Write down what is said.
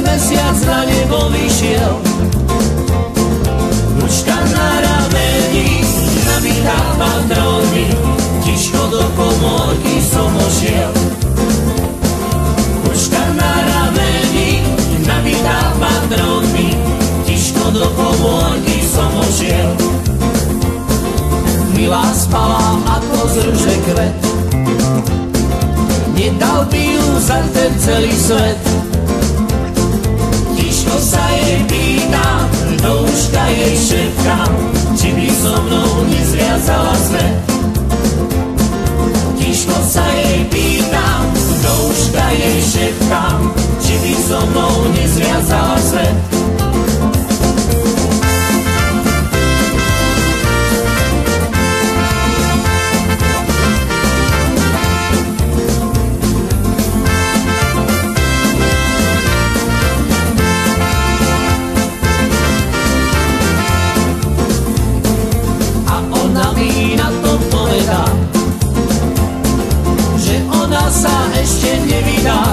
mesiac na nebo vyšiel. Ručka na rameni, nabitá patróny, tiško do komórky som ošiel. Ručka na rameni, nabitá patróny, tiško do komórky som ošiel. Milá spala ako z ruže kvet, nedal by ju za ten celý svet. Tiško sa jej pýta, do uška jej šepkám, či by so mnou nezviazala svet. Tiško sa jej pýta, do uška jej šepkám, či by so mnou nezviazala svet. Že ona sa ešte nevydá.